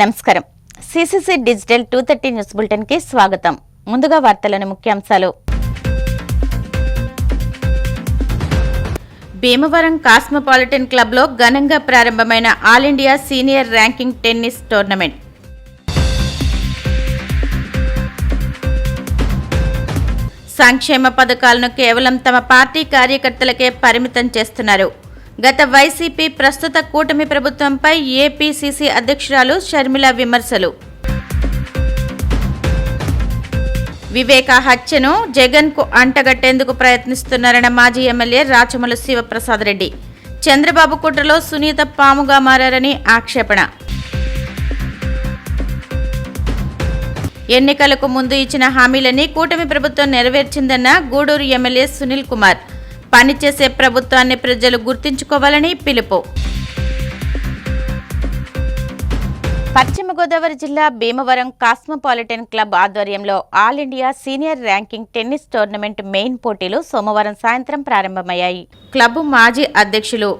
నమస్కారం. CCC digital 230 news bulletin కి స్వాగతం. ముందుగా వార్తలను ముఖ్యాంశాలు. భీమవరం కాస్మోపాలిటన్ క్లబ్ లో ఘనంగా ప్రారంభమైన all India senior ranking tennis tournament. సంక్షేమ పథకాలను కేవలం తమ పార్టీ కార్యకర్తలకే పరిమితం చేస్తున్నారు. గత వైసీపీ ప్రస్తుత కూటమి ప్రభుత్వంపై ఏపీసీసీ అధ్యక్షురాలు షర్మిల విమర్శలు. వివేక హత్యను జగన్ కు అంటగట్టేందుకు ప్రయత్నిస్తున్నారన్న మాజీ ఎమ్మెల్యే రాచమల్లు శివప్రసాద్ రెడ్డి. చంద్రబాబు కుట్రలో సునీత పాముగా మారారని ఆక్షేపణ. ఎన్నికలకు ముందు ఇచ్చిన హామీలని కూటమి ప్రభుత్వం నెరవేర్చిందన్న గూడూరు ఎమ్మెల్యే సునీల్ కుమార్. పనిచేసే ప్రభుత్వాన్ని ప్రజలు గుర్తించుకోవాలని పిలుపు. పశ్చిమ గోదావరి జిల్లా భీమవరం కాస్మోపాలిటన్ క్లబ్ ఆధ్వర్యంలో all India senior ranking tennis tournament main పోటీలు సోమవారం సాయంత్రం ప్రారంభమయ్యాయి. క్లబ్ మాజీ అధ్యక్షులు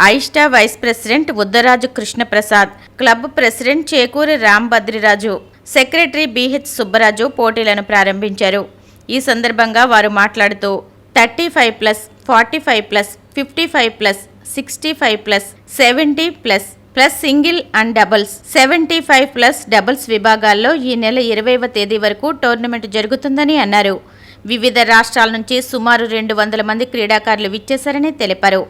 అయిష్టా vice president Uddaraju Krishnaprasad, club president Chekuri Rambhadriraju, secretary BH Subbaraju పోటీలను ప్రారంభించారు. ఈ సందర్భంగా వారు మాట్లాడుతూ 35+, 45+, 55+, 65+, 70+, సింగిల్ అండ్ డబుల్స్, 75+ డబుల్స్ విభాగాల్లో ఈ నెల 20వ తేదీ వరకు టోర్నమెంట్ జరుగుతుందని అన్నారు. వివిధ రాష్ట్రాల నుంచి సుమారు 200 మంది క్రీడాకారులు విచ్చేశారని తెలిపారు.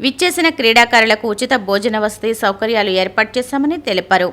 విచ్చేసిన క్రీడాకారులకు ఉచిత భోజన వసతి సౌకర్యాలు ఏర్పాటు చేశామని తెలిపారు.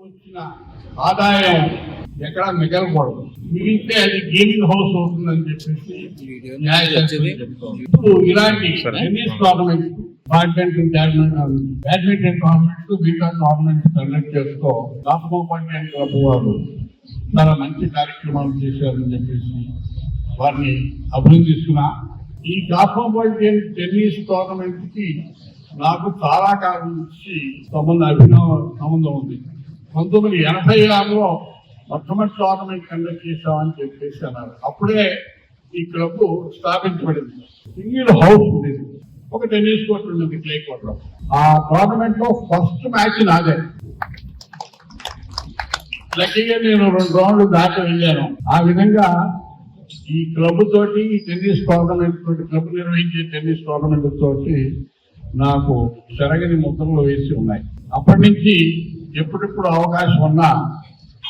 వచ్చిన ఆదాయం ఎక్కడ మిగలకూడదు, మిగిలితే అది గేమింగ్ హౌస్ అవుతుందని చెప్పేసి ఇప్పుడు ఇలాంటి టెన్నిస్ టోర్నమెంట్స్, బ్యాడ్మింటన్ టోర్నమెంట్స్, మిగతా టోర్నమెంట్స్ కండక్ట్ చేసుకో కాస్మోపాలిటన్ క్లబ్ వారు చాలా మంచి కార్యక్రమాలు చేశారని చెప్పేసి వారిని అభినందిస్తున్నా. ఈ కాస్మోపాలిటన్ టెన్నిస్ టోర్నమెంట్ కి నాకు చాలా కాలం నుంచి సంబంధం ఉంది. 1986లో మొట్టమొదటి టోర్నమెంట్ కండక్ట్ చేశామని చెప్పేసి అన్నారు. అప్పుడే ఈ క్లబ్ స్థాపించబడింది. సింగిల్ హౌస్ ఉంది, ఒక టెన్నిస్ కోర్ట్ ఉంది క్లే కోర్ట్ లో. ఆ టోర్నమెంట్ లో ఫస్ట్ మ్యాచ్ నాదే. లక్కీగా నేను 2 రౌండ్లు దాకా వెళ్ళాను. ఆ విధంగా ఈ క్లబ్ తోటి, ఈ టెన్నిస్ టోర్నమెంట్ తోటి, క్లబ్ నిర్వహించే టెన్నిస్ టోర్నమెంట్ తోటి నాకు చెరగని ముద్రలు వేసి ఉన్నాయి. అప్పటి నుంచి ఎప్పుడెప్పుడు అవకాశం ఉన్నా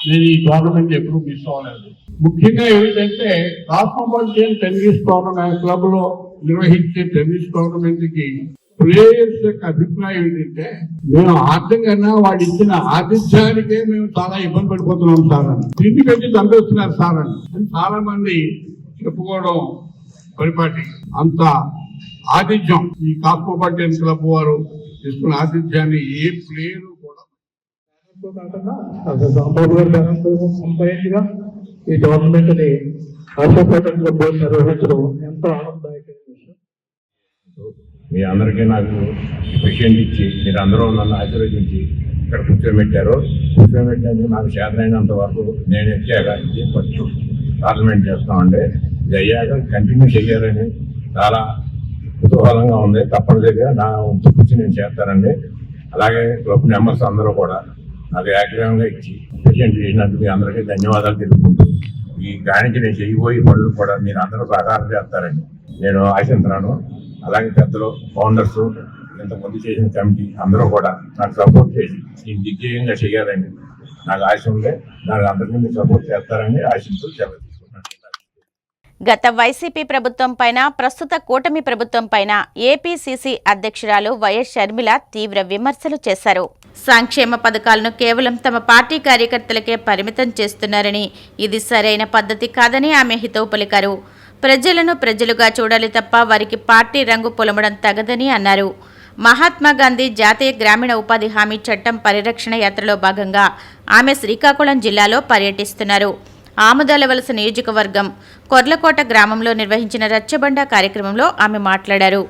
నేను ఈ టోర్నమెంట్ ఎప్పుడు మిస్ అవ్వలేదు. ముఖ్యంగా ఏమిటంటే కాస్మోపాలిటన్ టెన్నిస్ టోర్నమెంట్ క్లబ్ లో నిర్వహించే టెన్నిస్ టోర్నమెంట్ కి ప్లేయర్స్ యొక్క అభిప్రాయం ఏంటంటే, మేము ఆర్థికంగా వాళ్ళు ఇచ్చిన ఆతిథ్యానికే మేము చాలా ఇబ్బంది పడిపోతున్నాం సార్ అని, తిండి పెట్టి చంపేస్తున్నారు సార్ అని చాలా మంది చెప్పుకోవడం పరిపాటి. అంత ఆతిథ్యం ఈ కాస్మోపాలిటన్ క్లబ్ వారు ఇస్తున్న ఆతిథ్యాన్ని ఏ ప్లేయర్ కూడా ఈ టోర్నమెంట్ ని కాస్మోపాలిటన్ క్లబ్ నిర్వహించడం ఎంతో ఆనందదాయకమైన విషయం. మీ అందరికీ నాకు పేషెంట్ ఇచ్చి మీరు అందరూ నన్ను ఆశీర్వదించి ఇక్కడ కూర్చోబెట్టేందుకు నాకు చేతనైనంత వరకు నేను ఎక్కాక ఇది ఫస్ట్ పార్లమెంట్ చేస్తామండి. ఇది అయ్యాక కంటిన్యూ చేయాలని చాలా కుతూహలంగా ఉంది. తప్పనిసరిగా నా వంతు కృషి నేను చేస్తానండి. అలాగే క్లబ్ మెంబర్స్ అందరూ కూడా నాకు యాక్టివ్గా ఇచ్చి పేషెంట్ చేసినందుకు మీ అందరికీ ధన్యవాదాలు తెలుపుకుంటూ, ఈ కానికి నేను చేయబోయే పనులు కూడా మీరు అందరూ సహకారం చేస్తారండి నేను ఆశిస్తున్నాను. అలాగే పెద్దలు, ఫౌండర్స్, ఇంతకుముందు చేసిన కమిటీ అందరూ కూడా నాకు సపోర్ట్ చేసి నేను దిగ్విజయంగా చేయాలని నాకు ఆశ ఉంటే నాకు అందరికీ మీరు సపోర్ట్ చేస్తారని ఆశిస్తూ సెలవు తీసుకుంటున్నాను. గత వైసీపీ ప్రభుత్వం పైన, ప్రస్తుత కూటమి ప్రభుత్వం పైన ఏపీసీసీ అధ్యక్షురాలు వైఎస్ షర్మిల తీవ్ర విమర్శలు చేశారు. సంక్షేమ పథకాలను కేవలం తమ పార్టీ కార్యకర్తలకే పరిమితం చేస్తున్నారని, ఇది సరైన పద్ధతి కాదని ఆమె హితవు పలికారు. ప్రజలను ప్రజలుగా చూడాలి తప్ప వారికి పార్టీ రంగు పొలమడం తగదని అన్నారు. మహాత్మా గాంధీ జాతీయ గ్రామీణ ఉపాధి హామీ చట్టం పరిరక్షణ యాత్రలో భాగంగా ఆమె శ్రీకాకుళం జిల్లాలో పర్యటిస్తున్నారు. ఆముదాలవలస నియోజకవర్గం కొర్లకోట గ్రామంలో నిర్వహించిన రచ్చబండ కార్యక్రమంలో ఆమె మాట్లాడారు.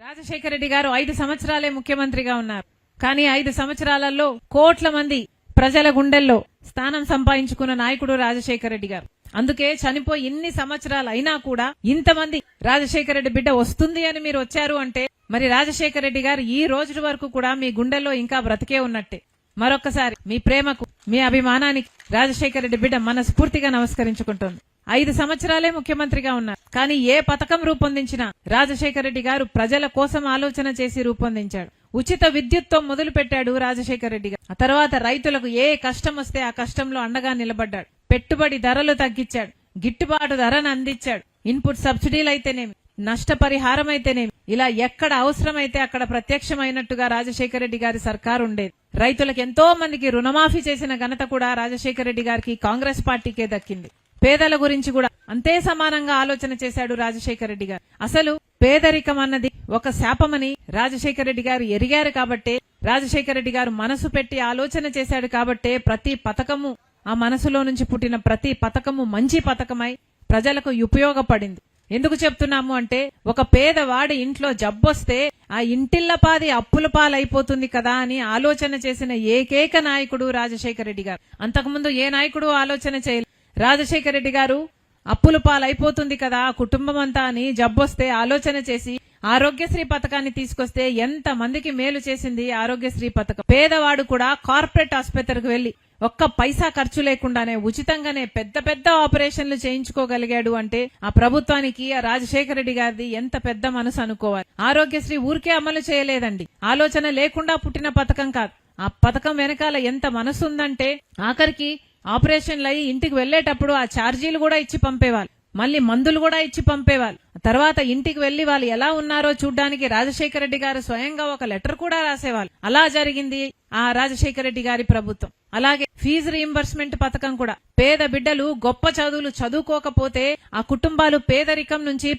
రాజశేఖర రెడ్డి గారు 5 సంవత్సరాలే ముఖ్యమంత్రిగా ఉన్నారు. కానీ 5 సంవత్సరాలలో కోట్ల మంది ప్రజల గుండెల్లో స్థానం సంపాదించుకున్న నాయకుడు రాజశేఖర రెడ్డి గారు. అందుకే చనిపోయి ఇన్ని సంవత్సరాలు అయినా కూడా ఇంతమంది రాజశేఖర రెడ్డి బిడ్డ వస్తుంది అని మీరు వచ్చారు అంటే, మరి రాజశేఖర రెడ్డి గారు ఈ రోజు వరకు కూడా మీ గుండెల్లో ఇంకా బ్రతికే ఉన్నట్టే. మరొక్కసారి మీ ప్రేమకు, మీ అభిమానానికి రాజశేఖర రెడ్డి బిడ్డ మనస్ఫూర్తిగా నమస్కరించుకుంటోంది. 5 సంవత్సరాలే ముఖ్యమంత్రిగా ఉన్నారు. కానీ ఏ పథకం రూపొందించినా రాజశేఖర రెడ్డి గారు ప్రజల కోసం ఆలోచన చేసి రూపొందించాడు. ఉచిత విద్యుత్తో మొదలు పెట్టాడు రాజశేఖర రెడ్డి గారు. ఆ తర్వాత రైతులకు ఏ కష్టం వస్తే ఆ కష్టంలో అండగా నిలబడ్డాడు. పెట్టుబడి ధరలు తగ్గించాడు, గిట్టుబాటు ధరను అందించాడు. ఇన్పుట్ సబ్సిడీలు అయితేనేమి, నష్టపరిహారం అయితేనేమి, ఇలా ఎక్కడ అవసరమైతే అక్కడ ప్రత్యక్షమైనట్టుగా రాజశేఖర రెడ్డి గారి సర్కారు ఉండేది. రైతులకు ఎంతో మందికి రుణమాఫీ చేసిన ఘనత కూడా రాజశేఖర రెడ్డి గారికి, కాంగ్రెస్ పార్టీకే దక్కింది. పేదల గురించి కూడా అంతే సమానంగా ఆలోచన చేశాడు రాజశేఖర రెడ్డి గారు. అసలు పేదరికం అన్నది ఒక శాపమని రాజశేఖర రెడ్డి గారు ఎరిగారు కాబట్టే, రాజశేఖర రెడ్డి గారు మనసు పెట్టి ఆలోచన చేశాడు కాబట్టే ప్రతి పథకము, ఆ మనసులో నుంచి పుట్టిన ప్రతి పథకము మంచి పథకమై ప్రజలకు ఉపయోగపడింది. ఎందుకు చెప్తున్నాము అంటే, ఒక పేదవాడి ఇంట్లో జబ్బొస్తే ఆ ఇంటిల్లపాది అప్పుల పాలైపోతుంది కదా అని ఆలోచన చేసిన ఏకైక నాయకుడు రాజశేఖర రెడ్డి గారు. అంతకుముందు ఏ నాయకుడు ఆలోచన చేయలేదు. రాజశేఖర రెడ్డి గారు అప్పుల పాలైపోతుంది కదా కుటుంబం అంతా అని జబ్బొస్తే ఆలోచన చేసి ఆరోగ్యశ్రీ పథకాన్ని తీసుకొస్తే ఎంత మందికి మేలు చేసింది ఆరోగ్యశ్రీ పథకం. పేదవాడు కూడా కార్పొరేట్ ఆసుపత్రికి వెళ్లి ఒక్క పైసా ఖర్చు లేకుండానే ఉచితంగానే పెద్ద పెద్ద ఆపరేషన్లు చేయించుకోగలిగాడు అంటే ఆ ప్రభుత్వానికి, ఆ రాజశేఖర రెడ్డి గారిది ఎంత పెద్ద మనసు అనుకోవాలి. ఆరోగ్యశ్రీ ఊరికే అమలు చేయలేదండి, ఆలోచన లేకుండా పుట్టిన పథకం కాదు. ఆ పథకం వెనకాల ఎంత మనసు ఉందంటే, ఆఖరికి ఆపరేషన్లు అయ్యి ఇంటికి వెళ్లేటప్పుడు ఆ ఛార్జీలు కూడా ఇచ్చి పంపేవాళ్ళు, మళ్ళీ మందులు కూడా ఇచ్చి పంపేవాళ్ళు. తర్వాత ఇంటికి వెళ్లి వాళ్ళు ఎలా ఉన్నారో చూడ్డానికి రాజశేఖర రెడ్డి గారు స్వయంగా ఒక లెటర్ కూడా రాసేవాళ్ళు. అలా జరిగింది ఆ రాజశేఖర రెడ్డి గారి ప్రభుత్వం. అలాగే ఫీజు రీయింబర్స్మెంట్ పథకం కూడా, పేద బిడ్డలు గొప్ప చదువులు చదువుకోకపోతే ఆ కుటుంబాలు పేదరికం నుంచి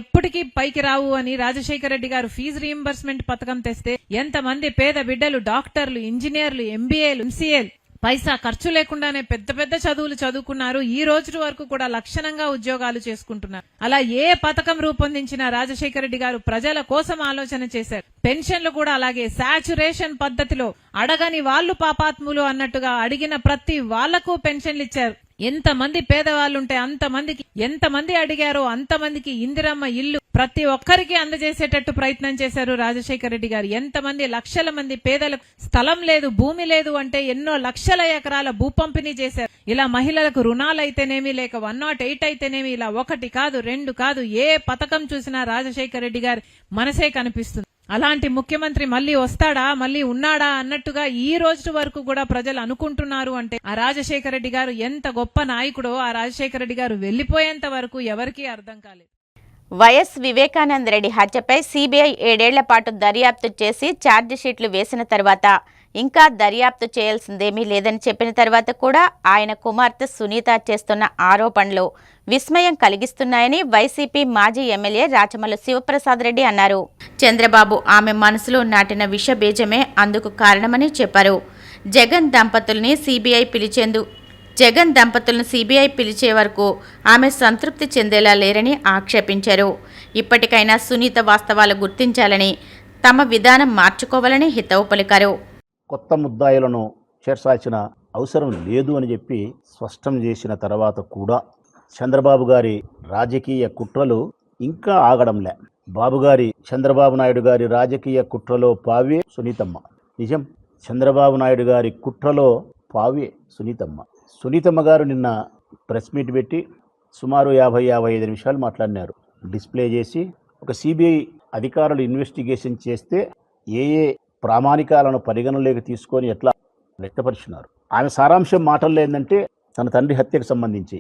ఎప్పటికీ పైకి రావు అని రాజశేఖర రెడ్డి గారు ఫీజు రీయింబర్స్మెంట్ పథకం తెస్తే ఎంతమంది పేద బిడ్డలు డాక్టర్లు, ఇంజనీర్లు, ఎంబీఏలు, ఎంసీఏలు పైసా ఖర్చు లేకుండానే పెద్ద పెద్ద చదువులు చదువుకున్నారు. ఈ రోజు వరకు కూడా లక్షణంగా ఉద్యోగాలు చేసుకుంటున్నారు. అలా ఏ పథకం రూపొందించినా రాజశేఖర రెడ్డి గారు ప్రజల కోసం ఆలోచన చేశారు. పెన్షన్లు కూడా అలాగే సాచురేషన్ పద్ధతిలో, అడగని వాళ్ళు పాపాత్ములు అన్నట్టుగా అడిగిన ప్రతి వాళ్లకు పెన్షన్లు ఇచ్చారు. ఎంతమంది పేదవాళ్ళు ఉంటే అంతమందికి, ఎంతమంది అడిగారో అంతమందికి ఇందిరమ్మ ఇల్లు ప్రతి ఒక్కరికి అందజేసేటట్టు ప్రయత్నం చేశారు రాజశేఖర రెడ్డి గారు. ఎంతమంది లక్షల మంది పేదలకు స్థలం లేదు, భూమి లేదు అంటే ఎన్నో లక్షల ఎకరాల భూ పంపిణీ చేశారు. ఇలా మహిళలకు రుణాలైతేనేమి, లేక 108 అయితేనేమి, ఇలా 1 కాదు 2 కాదు, ఏ పథకం చూసినా రాజశేఖర రెడ్డి గారి మనసే కనిపిస్తుంది. అలాంటి ముఖ్యమంత్రి మళ్ళీ వస్తాడా, మళ్ళీ ఉన్నాడా అన్నట్టుగా ఈ రోజు వరకు కూడా ప్రజలు అనుకుంటున్నారు. అంటే ఆ రాజశేఖర రెడ్డి గారు ఎంత గొప్ప నాయకుడో ఆ రాజశేఖర రెడ్డి గారు వెళ్లిపోయేంత వరకు ఎవరికీ అర్థం కాలేదు. వైఎస్ వివేకానంద రెడ్డి హత్యపై సీబీఐ 7 ఏళ్ల పాటు దర్యాప్తు చేసి ఛార్జిషీట్లు వేసిన తర్వాత ఇంకా దర్యాప్తు చేయాల్సిందేమీ లేదని చెప్పిన తర్వాత కూడా ఆయన కుమార్తె సునీత చేస్తున్న ఆరోపణలు విస్మయం కలిగిస్తున్నాయని వైసీపీ మాజీ ఎమ్మెల్యే రాచమల్లు శివప్రసాద్ రెడ్డి అన్నారు. చంద్రబాబు ఆమె మనసులో నాటిన విషబీజమే అందుకు కారణమని చెప్పారు. జగన్ దంపతుల్ని సిబిఐ పిలిచే వరకు ఆమె సంతృప్తి చెందేలా లేరని ఆక్షేపించారు. ఇప్పటికైనా సునీత వాస్తవాలు గుర్తించాలని, తమ విధానం మార్చుకోవాలని హితవు పలికారు. కొత్త ముద్దాయిలను చేర్చాల్సిన అవసరం లేదు అని చెప్పి స్పష్టం చేసిన తర్వాత కూడా చంద్రబాబు గారి రాజకీయ కుట్రలు ఇంకా ఆగడంలే. చంద్రబాబు నాయుడు గారి రాజకీయ కుట్రలో పావే సునీతమ్మ. నిజం, చంద్రబాబు నాయుడు గారి కుట్రలో పావే సునీతమ్మ. సునీతమ్మ గారు నిన్న ప్రెస్ మీట్ పెట్టి సుమారు 50-55 నిమిషాలు మాట్లాడినారు. డిస్ప్లే చేసి ఒక సిబిఐ అధికారులు ఇన్వెస్టిగేషన్ చేస్తే ఏ ప్రామాణికాలను పరిగణలోకి తీసుకొని ఎట్లా వ్యక్తపరిచినారు. ఆమె సారాంశం మాటల్లో ఏంటంటే తన తండ్రి హత్యకు సంబంధించి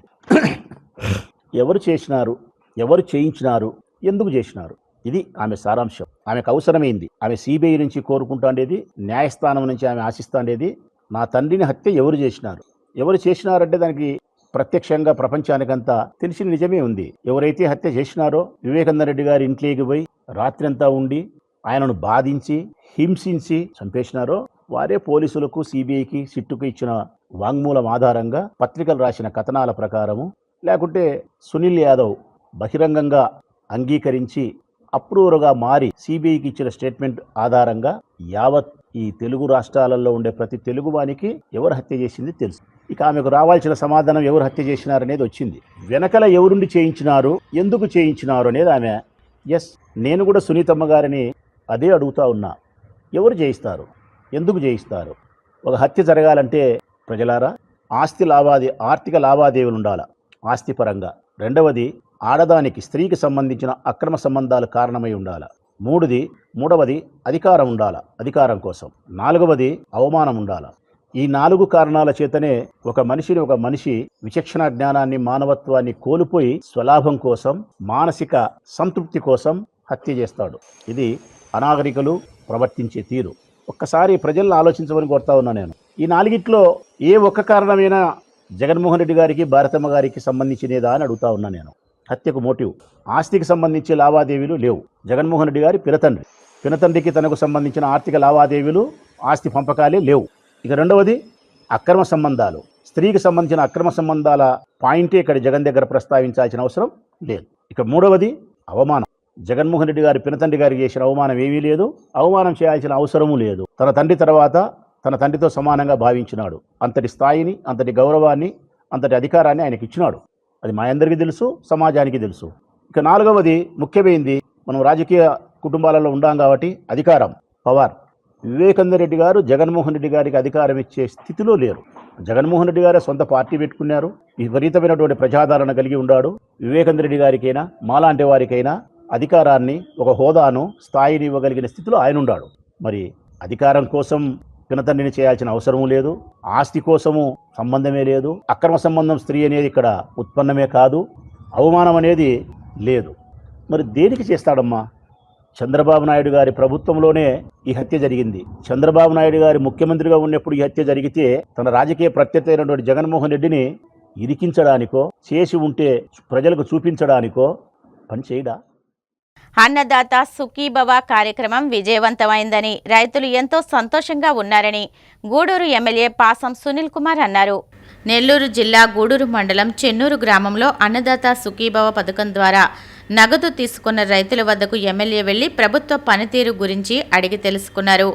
ఎవరు చేసినారు, ఎవరు చేయించినారు, ఎందుకు చేసినారు, ఇది ఆమె సారాంశం. ఆమెకు అవసరమైంది, ఆమె సిబిఐ నుంచి కోరుకుంటాండేది, న్యాయస్థానం నుంచి ఆమె ఆశిస్తాండేది నా తండ్రిని హత్య ఎవరు చేసినారంటే దానికి ప్రత్యక్షంగా ప్రపంచానికంతా తెలిసిన నిజమే ఉంది. ఎవరైతే హత్య చేసినారో వివేకానంద రెడ్డి గారి ఇంట్లోకి పోయి రాత్రంతా ఉండి ఆయనను బాధించి హింసించి చంపేసినారో వారే పోలీసులకు, సిబిఐకి, సిట్టుకు ఇచ్చిన వాంగ్మూలం ఆధారంగా పత్రికలు రాసిన కథనాల ప్రకారము, లేకుంటే సునీల్ యాదవ్ బహిరంగంగా అంగీకరించి అప్రూవర్గా మారి సిబిఐకి ఇచ్చిన స్టేట్మెంట్ ఆధారంగా యావత్ ఈ తెలుగు రాష్ట్రాలలో ఉండే ప్రతి తెలుగువానికి ఎవరు హత్య చేసింది తెలుసు. ఇక ఆమెకు రావాల్సిన సమాధానం ఎవరు హత్య చేసినారనేది వచ్చింది. వెనకల ఎవరుండి చేయించినారు, ఎందుకు చేయించినారు అనేది ఆమె. నేను కూడా సునీతమ్మ గారిని అదే అడుగుతా ఉన్నా. ఎవరు చేయిస్తారు, ఎందుకు చేయిస్తారు? ఒక హత్య జరగాలంటే ప్రజలారా ఆర్థిక లావాదేవీలు ఉండాలి ఆస్తిపరంగా. రెండవది, ఆడదానికి స్త్రీకి సంబంధించిన అక్రమ సంబంధాలు కారణమై ఉండాలి. మూడవది అధికారం ఉండాలి, అధికారం కోసం. నాలుగవది అవమానం ఉండాలి. ఈ 4 కారణాల చేతనే ఒక మనిషి విచక్షణ జ్ఞానాన్ని, మానవత్వాన్ని కోల్పోయి స్వలాభం కోసం, మానసిక సంతృప్తి కోసం హత్య చేస్తాడు. ఇది అనాగరికులు ప్రవర్తించే తీరు. ఒక్కసారి ప్రజలను ఆలోచించమని కోరుతా ఉన్నా నేను. ఈ 4గిట్లో ఏ ఒక్క కారణమైనా జగన్మోహన్ రెడ్డి గారికి, భారతమ్మ గారికి సంబంధించినదా అని అడుగుతా ఉన్నా నేను. హత్యకు మోటివ్, ఆస్తికి సంబంధించి లావాదేవీలు లేవు. జగన్మోహన్ రెడ్డి గారి పినతండ్రికి తనకు సంబంధించిన ఆర్థిక లావాదేవీలు, ఆస్తి పంపకాలే లేవు. ఇక రెండవది అక్రమ సంబంధాలు, స్త్రీకి సంబంధించిన అక్రమ సంబంధాల పాయింటే ఇక్కడ జగన్ దగ్గర ప్రస్తావించాల్సిన అవసరం లేదు. ఇక మూడవది అవమానం. జగన్మోహన్ రెడ్డి గారి పినతండ్రి గారికి చేసిన అవమానం ఏమీ లేదు, అవమానం చేయాల్సిన అవసరమూ లేదు. తన తండ్రి తర్వాత తన తండ్రితో సమానంగా భావించినాడు. అంతటి స్థాయిని, అంతటి గౌరవాన్ని, అంతటి అధికారాన్ని ఆయనకి ఇచ్చినాడు. అది మా అందరికీ తెలుసు, సమాజానికి తెలుసు. ఇక నాలుగవది ముఖ్యమైనది, మనం రాజకీయ కుటుంబాలలో ఉండాం కాబట్టి అధికారం, పవర్. వివేకానంద రెడ్డి గారు జగన్మోహన్ రెడ్డి గారికి అధికారం ఇచ్చే స్థితిలో లేరు. జగన్మోహన్ రెడ్డి గారే సొంత పార్టీ పెట్టుకున్నారు, విపరీతమైనటువంటి ప్రజాదరణ కలిగి ఉన్నాడు. వివేకానంద రెడ్డి గారికైనా, మాలాంటి వారికైనా అధికారాన్ని, ఒక హోదాను, స్థాయిని ఇవ్వగలిగిన స్థితిలో ఆయన ఉన్నాడు. మరి అధికారం కోసం పినతండ్రిని చేయాల్సిన అవసరం లేదు, ఆస్తి కోసము సంబంధమే లేదు, అక్రమ సంబంధం స్త్రీ అనేది ఇక్కడ ఉత్పన్నమే కాదు, అవమానం అనేది లేదు. మరి దేనికి చేస్తాడమ్మా? చంద్రబాబు నాయుడు గారి ప్రభుత్వంలోనే ఈ హత్య జరిగింది. చంద్రబాబు నాయుడు గారి ముఖ్యమంత్రిగా ఉన్నప్పుడు ఈ హత్య జరిగితే తన రాజకీయ ప్రత్యర్థి అయినటువంటి జగన్మోహన్ రెడ్డిని ఇరికించడానికో, చేసి ఉంటే ప్రజలకు చూపించడానికో పని చేయడా? అన్నదాత సుఖీభవ కార్యక్రమం విజయవంతమైందని, రైతులు ఎంతో సంతోషంగా ఉన్నారని గూడూరు ఎమ్మెల్యే పాసం సునీల్ కుమార్ అన్నారు. నెల్లూరు జిల్లా గూడూరు మండలం చెన్నూరు గ్రామంలో అన్నదాత సుఖీభవ పథకం ద్వారా నగదు తీసుకున్న రైతుల వద్దకు ఎమ్మెల్యే వెళ్లి ప్రభుత్వ పనితీరు గురించి అడిగి తెలుసుకున్నారు.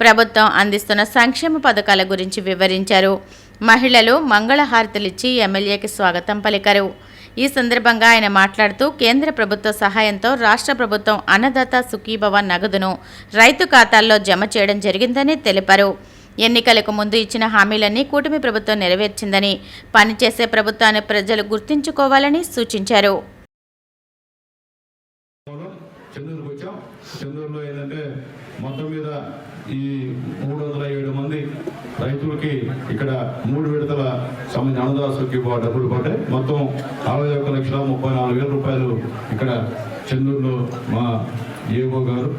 ప్రభుత్వం అందిస్తున్న సంక్షేమ పథకాల గురించి వివరించారు. మహిళలు మంగళహారతులిచ్చి ఎమ్మెల్యేకి స్వాగతం పలికారు. ఈ సందర్భంగా ఆయన మాట్లాడుతూ కేంద్ర ప్రభుత్వ సహాయంతో రాష్ట్ర ప్రభుత్వం అన్నదాత సుఖీభవ నగదును రైతు ఖాతాల్లో జమ చేయడం జరిగిందని తెలిపారు. ఎన్నికలకు ముందు ఇచ్చిన హామీలన్నీ కూటమి ప్రభుత్వం నెరవేర్చిందని, పనిచేసే ప్రభుత్వాన్ని ప్రజలు గుర్తుంచుకోవాలని సూచించారు. చెందూరుకు వచ్చాం. చెందూరులో ఏంటంటే మొత్తం మీద ఈ 307 మంది రైతులకి ఇక్కడ 3 విడతల సంబంధించిన అన్నదాసులకి డబ్బులు పడ్డాయి. మొత్తం 61,34,000 రూపాయలు ఇక్కడ చెందూరులో మా ఏఓ గారు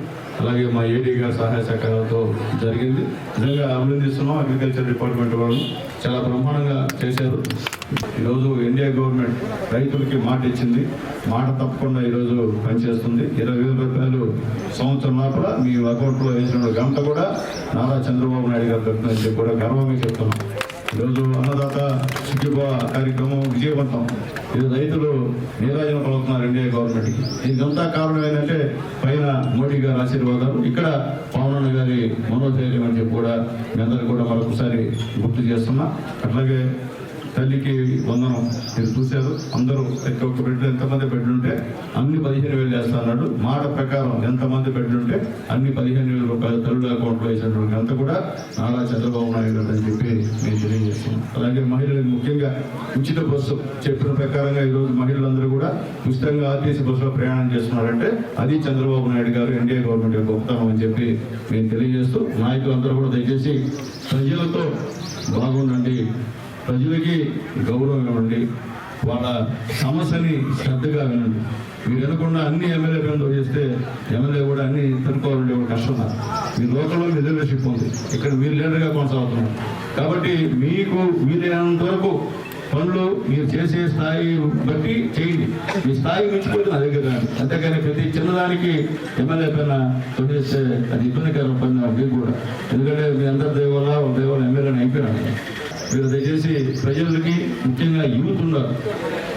అలాగే మా ఏడీ గారు సహాయ సహకారాలతో జరిగింది. నిజంగా అభినందిస్తున్నాం. అగ్రికల్చర్ డిపార్ట్మెంట్ వాళ్ళు చాలా బ్రహ్మాండంగా చేశారు. ఈరోజు ఇండియా గవర్నమెంట్ రైతులకి మాట ఇచ్చింది, మాట తప్పకుండా ఈరోజు పనిచేస్తుంది. 20,000 రూపాయలు సంవత్సరం లోపల మీ అకౌంట్లో వేసిన గంట కూడా నారా చంద్రబాబు నాయుడు గారు దొరుకుతుందని కూడా గర్వంగా చెప్తున్నాం. ఈరోజు అన్నదాత సుఖీభవ కార్యక్రమం విజయవంతం. ఇది రైతులు నీరాజన పలుకుతున్నారు ఇండియా గవర్నమెంట్కి. ఇదంతా కారణం ఏంటంటే పైన మోడీ గారి ఆశీర్వాదాలు, ఇక్కడ పవన్ గారి మనోధైర్యం అని చెప్పి కూడా మీ అందరికీ కూడా మరొకసారి గుర్తు చేస్తున్నా. అట్లాగే తల్లికి వందనం మీరు చూశారు. అందరూ ప్రతి ఒక్క బిడ్డ ఎంతమంది బిడ్డలుంటే అన్ని 15,000 చేస్తా అన్నాడు. మాట ప్రకారం ఎంతమంది బిడ్డలుంటే అన్ని 15,000 రూపాయలు తల్లుల అకౌంట్లో వేసినటువంటి అంతా కూడా నారా చంద్రబాబు నాయుడు అని చెప్పి నేను తెలియజేస్తున్నాను. అలాగే మహిళలకు ముఖ్యంగా ఉచిత బస్సు చెప్పిన ప్రకారంగా ఈరోజు మహిళలందరూ కూడా ఉచితంగా ఆర్టీసీ బస్సులో ప్రయాణం చేస్తున్నారంటే అది చంద్రబాబు నాయుడు గారు ఇండియా గవర్నమెంట్ యొక్క గొప్పతనం అని చెప్పి నేను తెలియజేస్తూ, నాయకులందరూ కూడా దయచేసి ప్రజలతో బాగుండండి, ప్రజలకి గౌరవం ఇవ్వండి, వాళ్ళ సమస్యని శ్రద్ధగా వినండి. మీరు వినకుండా అన్ని ఎమ్మెల్యే పనులు చేస్తే ఎమ్మెల్యే కూడా అన్ని తనుకోవాలంటే కష్టం. మీ లోకల్లో మీ లీడర్షిప్ ఉంది, ఇక్కడ మీరు లీడర్గా కొనసాగుతున్నారు. కాబట్టి మీకు వీలైనంత వరకు పనులు మీరు చేసే స్థాయి బట్టి చేయండి. మీ స్థాయి మించిపోతే నా దగ్గర రాండి. అంతేకాని ప్రతి చిన్నదానికి ఎమ్మెల్యే పైన తొలిస్తే అది ఇబ్బందికరం పని మీకు కూడా. ఎందుకంటే మీ అందరి దేవాల ఎమ్మెల్యేని అయిపోయినాడు. మీరు దయచేసి ప్రజలకి ముఖ్యంగా యూత్ ఉన్నారు,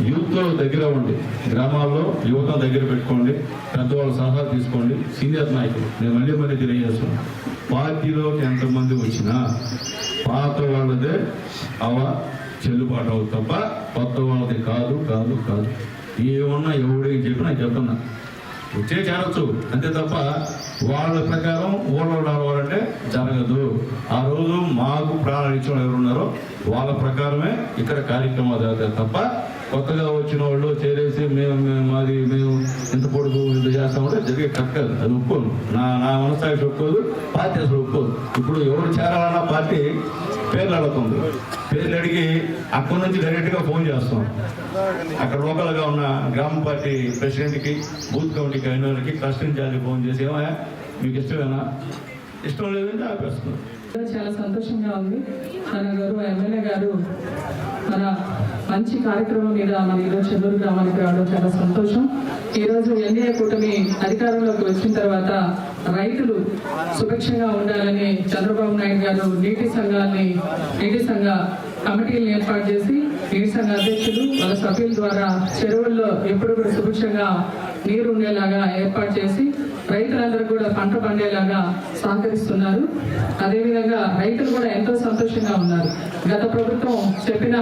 యూత్తో దగ్గర ఉండి గ్రామాల్లో యువత దగ్గర పెట్టుకోండి, పెద్దవాళ్ళ సలహా తీసుకోండి. సీనియర్ నాయకులు నేను మళ్ళీ తెలియజేస్తున్నాను, పార్టీలోకి ఎంతమంది వచ్చినా పాత వాళ్ళదే చెల్లుబాటు అవుతుంది తప్ప కొత్త వాళ్ళది కాదు కాదు కాదు. ఏమన్నా ఎవడికి చెప్పి నాకు చెప్తున్నా, వచ్చే చేరచ్చు అంతే తప్ప వాళ్ళ ప్రకారం ఊళ్ళో రావాలంటే జరగదు. ఆ రోజు మాకు ప్రాణాలు ఇచ్చిన ఎవరున్నారో వాళ్ళ ప్రకారమే ఇక్కడ కార్యక్రమాలు జరుగుతాయి తప్ప కొత్తగా వచ్చిన వాళ్ళు చేరేసి మేము ఇంత పొడుగు ఇంత చేస్తామంటే జరిగే కక్కదు. అది ఒప్పుకోను, నా మనసాక్షి ఒప్పుకోదు, పార్టీ అసలు ఒప్పుకోదు. ఇప్పుడు ఎవరు చేరాలన్నా పార్టీ పేర్లు అడుగుతుంది, పేర్లు అడిగి అక్కడి నుంచి డైరెక్ట్గా ఫోన్ చేస్తాం. అక్కడ లోకల్గా ఉన్న గ్రామ పార్టీ ప్రెసిడెంట్కి, బూత్ కమిటీ కన్వీనర్కి, ట్రస్ట్ ఇన్ఛార్జ్కి ఫోన్ చేసి ఏమయ్యా మీకు ఇష్టమేనా, ఇష్టం లేదంటే ఆపేస్తున్నాం. చాలా సంతోషంగా ఉంది. మన గౌరవ ఎమ్మెల్యే గారు మన మంచి కార్యక్రమం మీద మన ఈరోజు చెల్లూరు గ్రామానికి రావడం చాలా సంతోషం. ఈరోజు ఎన్డీఏ కూటమి అధికారంలోకి వచ్చిన తర్వాత రైతులు సుభిక్షంగా ఉండాలని చంద్రబాబు నాయుడు గారు నీటి సంఘ కమిటీలను ఏర్పాటు చేసి నీటి సంఘ అధ్యక్షులు వాళ్ళ సభ్యుల ద్వారా చెరువుల్లో ఎప్పుడు కూడా సుభిక్షంగా నీరు ఉండేలాగా ఏర్పాటు చేసి రైతులందరూ కూడా పంట పండేలాగా సహకరిస్తున్నారు. అదేవిధంగా రైతులు కూడా ఎంతో సంతోషంగా ఉన్నారు. గత ప్రభుత్వం చెప్పిన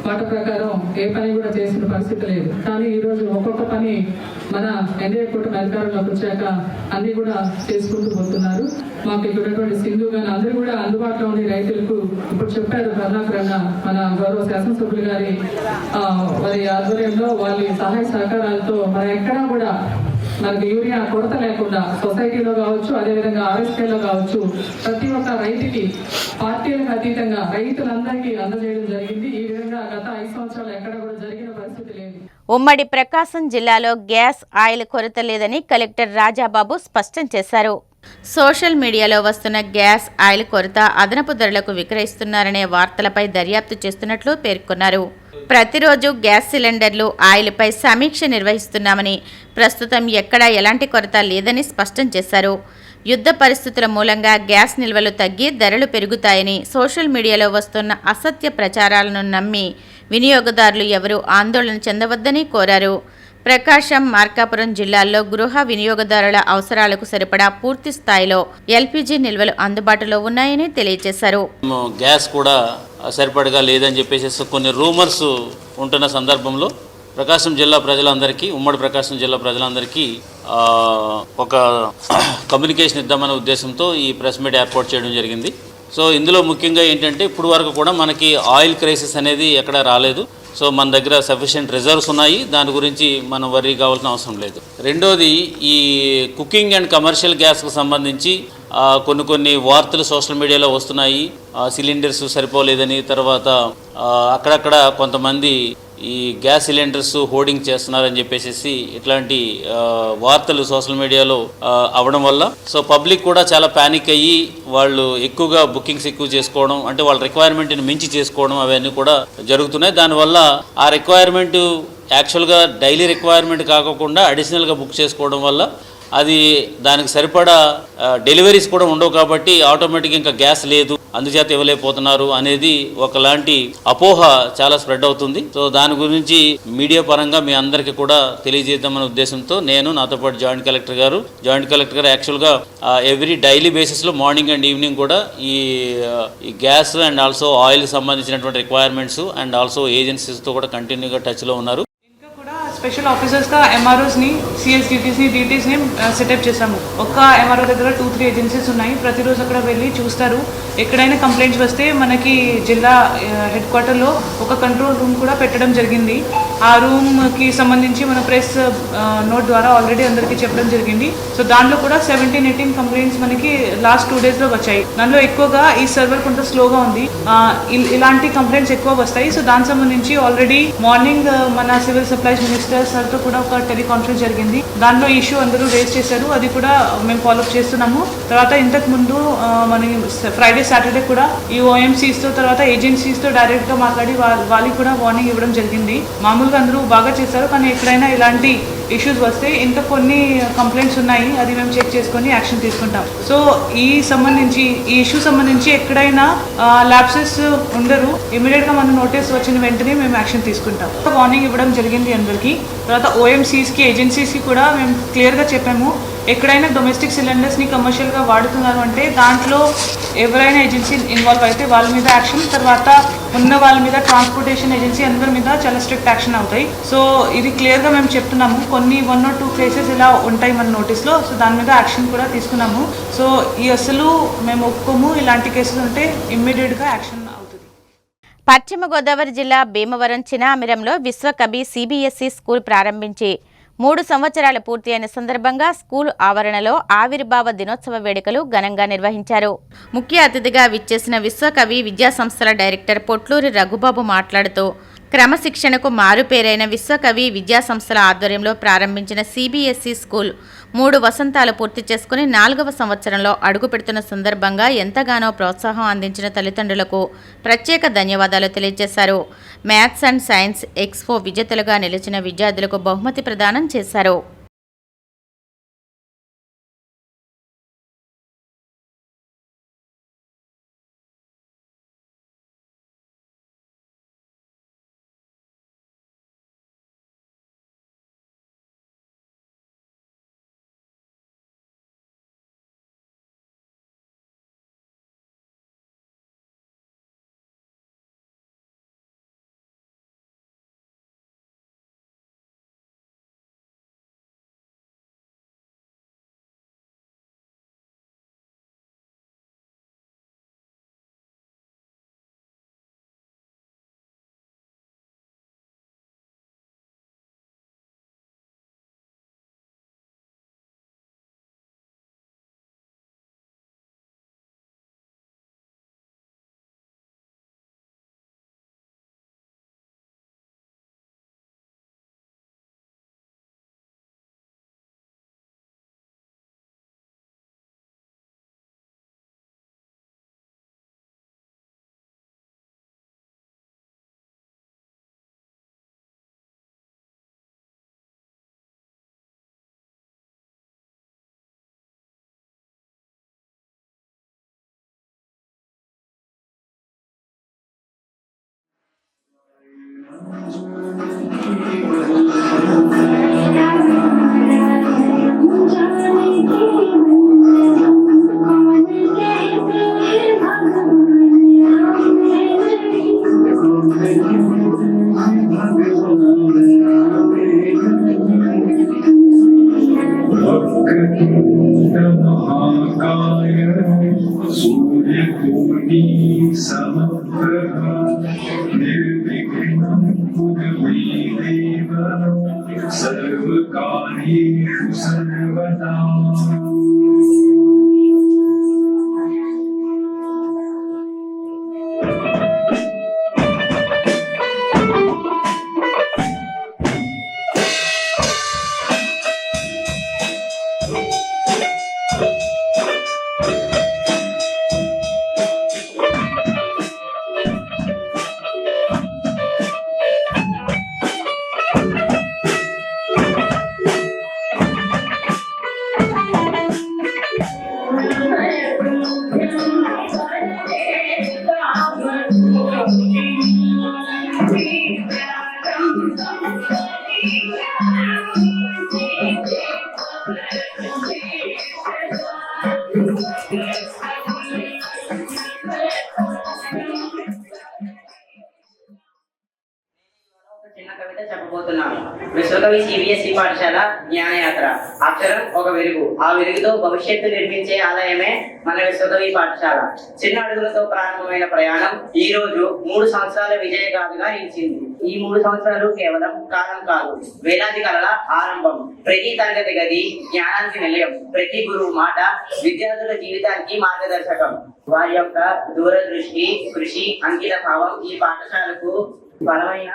మాట ప్రకారం ఏ పని కూడా చేసిన పరిస్థితి లేదు. కానీ ఈరోజు ఒక్కొక్క పని మన ఎన్డీఏ కూటమి అధికారంలోకి వచ్చాక అన్ని కూడా చేసుకుంటూ పోతున్నారు. మాకు ఇక్కడ సింధు గాని అందరూ కూడా అందుబాటులో ఉండి రైతులకు ఇప్పుడు చెప్పారు కరుణాకరంగా మన గౌరవ శాసనసభ్యులు గారి వారి ఆధ్వర్యంలో వాళ్ళ సహాయ సహకారాలతో మన ఎక్కడా కూడా మనకి యూరియా కొరత లేకుండా సొసైటీలో కావచ్చు, అదేవిధంగా ఆర్ఎస్కేలో కావచ్చు, ప్రతి ఒక్క రైతుకి పార్టీలకు అతీతంగా రైతులందరికీ అందజేయడం జరిగింది. ఈ విధంగా గత 5 సంవత్సరాలు ఎక్కడ కూడా జరిగిన పరిస్థితి లేదు. ఉమ్మడి ప్రకాశం జిల్లాలో గ్యాస్, ఆయిల్ కొరత లేదని కలెక్టర్ రాజాబాబు స్పష్టం చేశారు. సోషల్ మీడియాలో వస్తున్న గ్యాస్, ఆయిల్ కొరత, అదనపు ధరలకు విక్రయిస్తున్నారనే వార్తలపై దర్యాప్తు చేస్తున్నట్లు పేర్కొన్నారు. ప్రతిరోజు గ్యాస్ సిలిండర్లు, ఆయిల్పై సమీక్ష నిర్వహిస్తున్నామని, ప్రస్తుతం ఎక్కడా ఎలాంటి కొరత లేదని స్పష్టం చేశారు. యుద్ధ పరిస్థితుల మూలంగా గ్యాస్ నిల్వలు తగ్గి ధరలు పెరుగుతాయని, సోషల్ మీడియాలో వస్తున్న అసత్య ప్రచారాలను నమ్మి వినియోగదారులు ఎవరూ ఆందోళన చెందవద్దని కోరారు. ప్రకాశం, మార్కాపురం జిల్లాల్లో గృహ వినియోగదారుల అవసరాలకు సరిపడా పూర్తి స్థాయిలో ఎల్పీజీ నిల్వలు అందుబాటులో ఉన్నాయని తెలియజేశారు. గ్యాస్ కూడా సరిపడగా లేదని చెప్పేసి కొన్ని రూమర్స్ ఉంటున్న సందర్భంలో ప్రకాశం జిల్లా ప్రజలందరికీ, ఉమ్మడి ప్రకాశం జిల్లా ప్రజలందరికీ ఒక కమ్యూనికేషన్ ఇద్దామనే ఉద్దేశంతో ఈ ప్రెస్ మీట్ ఏర్పాటు చేయడం జరిగింది. సో ఇందులో ముఖ్యంగా ఏంటంటే ఇప్పుడు వరకు కూడా మనకి ఆయిల్ క్రైసిస్ అనేది ఎక్కడ రాలేదు. సో మన దగ్గర సఫిషియెంట్ రిజర్వ్స్ ఉన్నాయి, దాని గురించి మనం వర్రీ కావాల్సిన అవసరం లేదు. రెండోది, ఈ కుకింగ్ అండ్ కమర్షియల్ గ్యాస్కు సంబంధించి కొన్ని వార్తలు సోషల్ మీడియాలో వస్తున్నాయి. సిలిండర్స్ సరిపోలేదని, తర్వాత అక్కడక్కడ కొంతమంది ఈ గ్యాస్ సిలిండర్స్ హోర్డింగ్ చేస్తున్నారని చెప్పేసి ఇట్లాంటి వార్తలు సోషల్ మీడియాలో అవ్వడం వల్ల సో పబ్లిక్ కూడా చాలా ప్యానిక్ అయ్యి వాళ్ళు ఎక్కువగా బుకింగ్స్ ఎక్కువ చేసుకోవడం, అంటే వాళ్ళ రిక్వైర్మెంట్ని మించి చేసుకోవడం అవన్నీ కూడా జరుగుతున్నాయి. దానివల్ల ఆ రిక్వైర్మెంట్ యాక్చువల్గా డైలీ రిక్వైర్మెంట్ కాకుండా అడిషనల్గా బుక్ చేసుకోవడం వల్ల అది దానికి సరిపడా డెలివరీస్ కూడా ఉండవు, కాబట్టి ఆటోమేటిక్గా ఇంకా గ్యాస్ లేదు, అందుచేత ఇవ్వలేకపోతున్నారు అనేది ఒకలాంటి అపోహ చాలా స్ప్రెడ్ అవుతుంది. సో దాని గురించి మీడియా పరంగా మీ అందరికీ కూడా తెలియజేద్దామనే ఉద్దేశంతో నేను, నాతో పాటు జాయింట్ కలెక్టర్ గారు యాక్చువల్గా ఎవ్రీ డైలీ బేసిస్లో మార్నింగ్ అండ్ ఈవినింగ్ కూడా ఈ గ్యాస్ అండ్ ఆల్సో ఆయిల్కి సంబంధించినటువంటి రిక్వైర్మెంట్స్ అండ్ ఆల్సో ఏజెన్సీస్తో కూడా కంటిన్యూగా టచ్లో ఉన్నారు. స్పెషల్ ఆఫీసర్స్గా ఎంఆర్ఓస్ని, సిఎస్డిటీస్ని, డిటీస్ని సెటప్ చేశాము. ఒక్క ఎంఆర్ఓ దగ్గర 2-3 ఏజెన్సీస్ ఉన్నాయి. ప్రతిరోజు అక్కడ వెళ్ళి చూస్తారు. ఎక్కడైనా కంప్లైంట్స్ వస్తే మనకి జిల్లా హెడ్ క్వార్టర్లో ఒక కంట్రోల్ రూమ్ కూడా పెట్టడం జరిగింది. ఆ రూమ్కి సంబంధించి మన ప్రెస్ నోట్ ద్వారా ఆల్రెడీ అందరికీ చెప్పడం జరిగింది. సో దాంట్లో కూడా 17-18 కంప్లైంట్స్ మనకి లాస్ట్ 2 డేస్లో వచ్చాయి. దానిలో ఎక్కువగా ఈ సర్వర్ కొంత స్లోగా ఉంది, ఇలాంటి కంప్లైంట్స్ ఎక్కువ వస్తాయి. సో దానికి సంబంధించి ఆల్రెడీ మార్నింగ్ మన సివిల్ సప్లైస్ మినిస్టర్ సార్తో కూడా ఒక టెలికాన్ఫరెన్స్ జరిగింది. దానిలో ఇష్యూ అందరూ రేస్ చేశారు, అది కూడా మేము ఫాలోఅప్ చేస్తున్నాము. తర్వాత ఇంతకు ముందు మన ఫ్రైడే, సాటర్డే కూడా ఈ ఓఎంసీస్తో, తర్వాత ఏజెన్సీస్తో డైరెక్ట్గా మాట్లాడి వాళ్ళకి కూడా వార్నింగ్ ఇవ్వడం జరిగింది. మామూలుగా అందరూ బాగా చేశారు, కానీ ఎక్కడైనా ఇలాంటి ఇష్యూస్ వస్తే ఇంకా కొన్ని కంప్లైంట్స్ ఉన్నాయి, అది మేము చెక్ చేసుకొని యాక్షన్ తీసుకుంటాం. సో ఈ ఇష్యూ సంబంధించి ఎక్కడైనా ల్యాప్సెస్ ఉండరు, ఇమీడియట్గా మన నోటీస్ వచ్చిన వెంటనే మేము యాక్షన్ తీసుకుంటాం. వార్నింగ్ ఇవ్వడం జరిగింది అందరికీ. తర్వాత ఓఎంసీస్కి, ఏజెన్సీస్కి కూడా మేము క్లియర్గా చెప్పాము, ఎక్కడైనా డొమెస్టిక్ సిలిండర్స్ని కమర్షియల్గా వాడుతున్నారు అంటే దాంట్లో ఎవరైనా ఏజెన్సీ ఇన్వాల్వ్ అయితే వాళ్ళ మీద యాక్షన్, తర్వాత ఉన్న వాళ్ళ మీద ట్రాన్స్పోర్టేషన్ ఏజెన్సీ అందరి మీద చాలా స్ట్రిక్ట్ యాక్షన్ అవుతాయి. సో ఇది క్లియర్గా మేము చెప్తున్నాము. కొన్ని 1 or 2 కేసెస్ ఇలా ఉంటాయి మన నోటీస్లో, సో దాని మీద యాక్షన్ కూడా తీసుకున్నాము. సో అసలు మేము ఒప్పుకోము, ఇలాంటి కేసులు ఉంటే ఇమ్మీడియట్గా యాక్షన్ అవుతుంది. పశ్చిమ గోదావరి జిల్లా భీమవరం చినామిరంలో విశ్వకవి సిబిఎస్ఈ స్కూల్ ప్రారంభించి 3 సంవత్సరాలు పూర్తి అయిన సందర్భంగా స్కూల్ ఆవరణలో ఆవిర్భావ దినోత్సవ వేడుకలు ఘనంగా నిర్వహించారు. ముఖ్య అతిథిగా విచ్చేసిన విశ్వకవి విద్యాసంస్థల డైరెక్టర్ పొట్లూరి రఘుబాబు మాట్లాడుతూ, క్రమశిక్షణకు మారుపేరైన విశ్వకవి విద్యాసంస్థల ఆధ్వర్యంలో ప్రారంభించిన సిబిఎస్ఈ స్కూల్ 3 వసంతాలు పూర్తి చేసుకుని 4వ సంవత్సరంలో అడుగుపెడుతున్న సందర్భంగా ఎంతగానో ప్రోత్సాహం అందించిన తల్లిదండ్రులకు ప్రత్యేక ధన్యవాదాలు తెలియజేశారు. మ్యాథ్స్ అండ్ సైన్స్ ఎక్స్పో విజేతలుగా నిలిచిన విద్యార్థులకు బహుమతి ప్రదానం చేశారు. सूर्यकोटि समप्रभ निर्विघ्नं कुरु मे देव सर्वकार्येषु सर्वदा। చిన్న కవిత చెప్పబోతున్నాను. విశ్వకవి సిబిఎస్ఈ పాఠశాల జ్ఞానయాత్ర. అక్షరం ఒక వెలుగు, ఆ వెలుగుతో భవిష్యత్తు నిర్మించే ఆలయమే మన విశ్వకవి పాఠశాల. చిన్న అడుగులతో ప్రారంభమైన ప్రయాణం ఈ రోజు 3 సంవత్సరాల విజయగాథగా నిలిచింది. ఈ 3 సంవత్సరాలు కేవలం కాలం కాదు, వేలాది కళల ఆరంభం. ప్రతి తరగతి గది జ్ఞానానికి నిలయం, ప్రతి గురువు మాట విద్యార్థుల జీవితానికి మార్గదర్శకం. వారి యొక్క దూరదృష్టి, కృషి, అంకిత భావం ఈ పాఠశాలకు బలమైన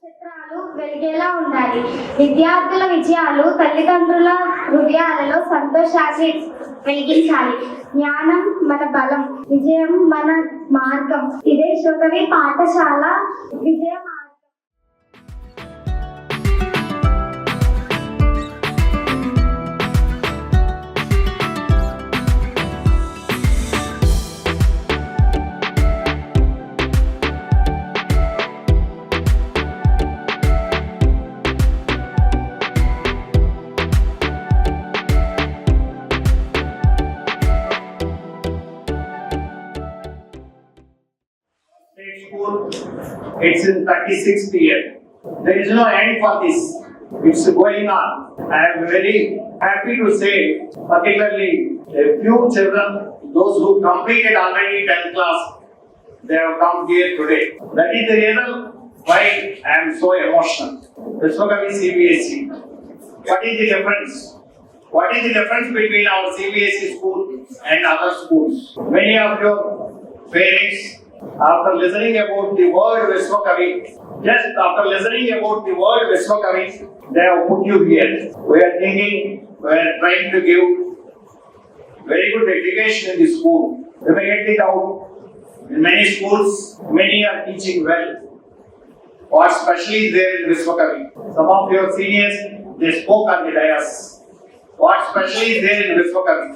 నక్షత్రాలు వెలిగేలా ఉండాలి. విద్యార్థుల విజయాలు తల్లిదండ్రుల హృదయాలలో సంతోషాన్ని వెలిగించాలి. జ్ఞానం మన బలం, విజయం మన మార్గం. ఇదే విశ్వకవి పాఠశాల విజయ మార్గం. It's in 36th year. There is no end for this. It's going on. I am very happy to say, particularly a few children, those who completed already 10th class, they have come here today. That is the reason why I am so emotional. Viswakavi CBSE. What is the difference? What is the difference between our CBSE school and other schools? Many of your parents, after listening about the word Viswakavi, just after listening about the word Viswakavi, they have put you here. We are thinking, we are trying to give very good education in the school. We may get it out. In many schools, many are teaching well. What specially is there in Viswakavi? Some of your seniors, they spoke on the dais. What specially is there in Viswakavi?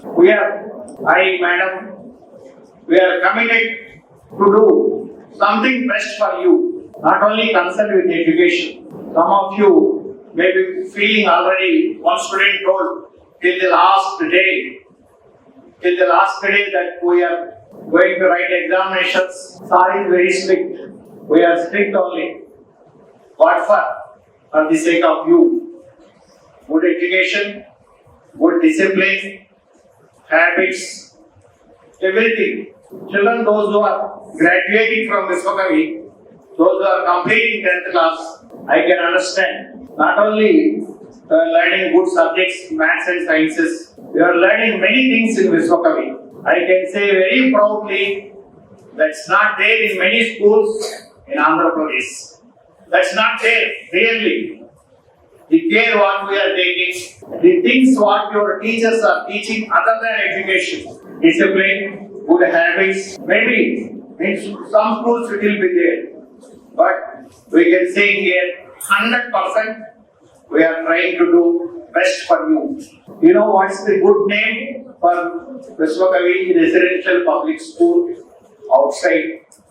Madam, we are committed to do something best for you, not only concerned with education. Some of you may be feeling already, one student told, till the last day that we are going to write examinations. Sir is very strict. We are strict only. What for? For the sake of you. Good education, good discipline, habits, everything. Children, those who are graduating from Viswakavi, those who are completing 10th class, I can understand. Not only learning good subjects, maths and sciences, we are learning many things in Viswakavi. I can say very proudly that's not there in many schools in Andhra Pradesh. That's not there, really. The care what we are taking, the things what your teachers are teaching other than education, discipline, good habits, maybe in some schools it will be there, but we can say here 100% we are trying to do best for you. You know what's the good name for Viswakavi Residential Public School outside,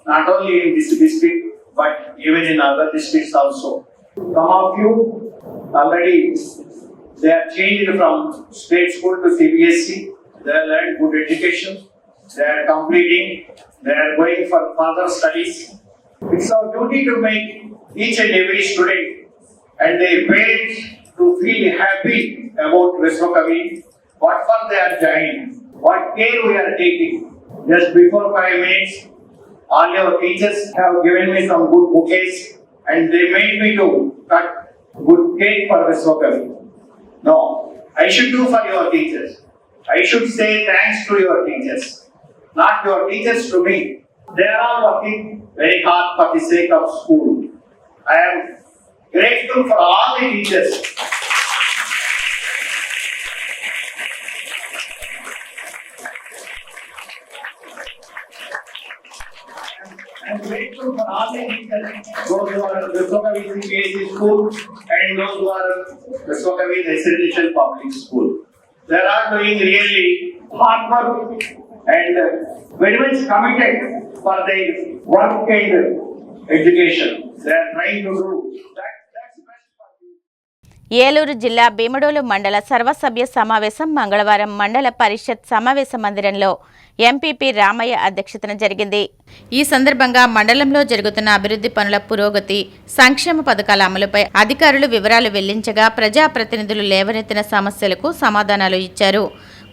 not only in this district but even in other districts also. Some of you already they are changed from state school to CBSE. They have learned good education. They are completing. They are going for further studies. It's our duty to make each and every student and their parents to feel happy about Vishwakavi. Whatever they are joining, what care we are taking. Just before 5 minutes, all your teachers have given me some good bouquets and they made me to cut good cake for Vishwakavi. No, I should do for your teachers. I should say thanks to your teachers, not your teachers to me. They are all working very hard for the sake of school. I am grateful for all the teachers. I am grateful for all the teachers, those who are Vishwakavi CBSE school and those who are Vishwakavi residential public school. They are doing really hard work and very much committed for their work and education. They are trying to do that. That's best for you. Eluru జిల్లా భీమడోలు మండల సర్వసభ్య సమావేశం మంగళవారం మండల పరిషత్ సమావేశ మందిరంలో MPP Ramayya అధ్యక్షతన జరిగింది. ఈ సందర్భంగా మండలంలో జరుగుతున్న అభివృద్ధి పనుల పురోగతి, సంక్షేమ పథకాల అమలుపై అధికారులు వివరాలు వెల్లడించగా ప్రజాప్రతినిధులు లేవనెత్తిన సమస్యలకు సమాధానాలు ఇచ్చారు.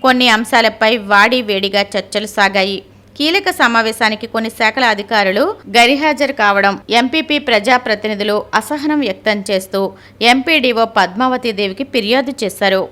కొన్ని అంశాలపై వాడి వేడిగా చర్చలు సాగాయి. కీలక సమావేశానికి కొన్ని శాఖల అధికారులు గైర్హాజరు కావడం ఎంపీపీ ప్రజాప్రతినిధులు అసహనం వ్యక్తం చేస్తూ ఎంపీడీఓ పద్మావతీదేవికి ఫిర్యాదు చేశారు.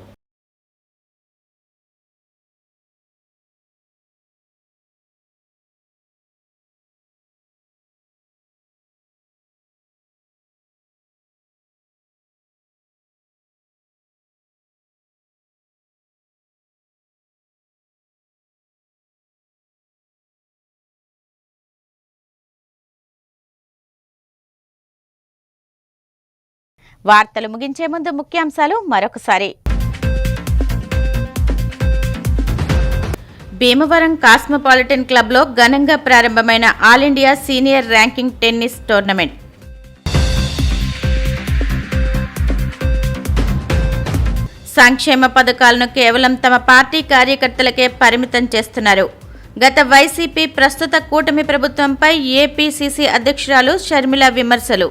వార్తలు ముగించే ముందు ముఖ్యాంశాలు మరొకసారి. భీమవరం కాస్మోపాలిటన్ క్లబ్లో ఘనంగా ప్రారంభమైన all India senior ranking tennis tournament. సంక్షేమ పథకాలను కేవలం తమ పార్టీ కార్యకర్తలకే పరిమితం చేస్తున్నారు. గత వైసీపీ ప్రస్తుత కూటమి ప్రభుత్వంపై ఏపీసీసీ అధ్యక్షురాలు షర్మిల విమర్శలు.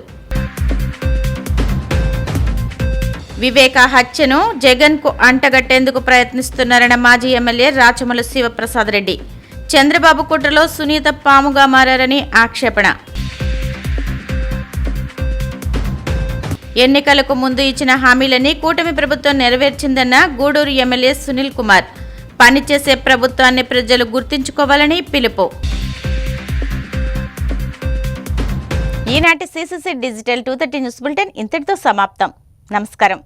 వివేక హత్యను జగన్కు అంటగట్టేందుకు ప్రయత్నిస్తున్నారన్న మాజీ ఎమ్మెల్యే రాచమల్లు శివప్రసాద్ రెడ్డి. చంద్రబాబు కుట్రలో సునీత పాముగా మారని ఆక్షేపణ. ఎన్నికలకు ముందు ఇచ్చిన హామీలని కూటమి ప్రభుత్వం నెరవేర్చిందన్న గూడూరు ఎమ్మెల్యే సునీల్ కుమార్. పనిచేసే ప్రభుత్వాన్ని ప్రజలు గుర్తించుకోవాలని పిలుపు. ఈనాటి సిసిసి డిజిటల్ 230 న్యూస్ బులెటిన్ ఇంతటితో సమాప్తం. నమస్కారం.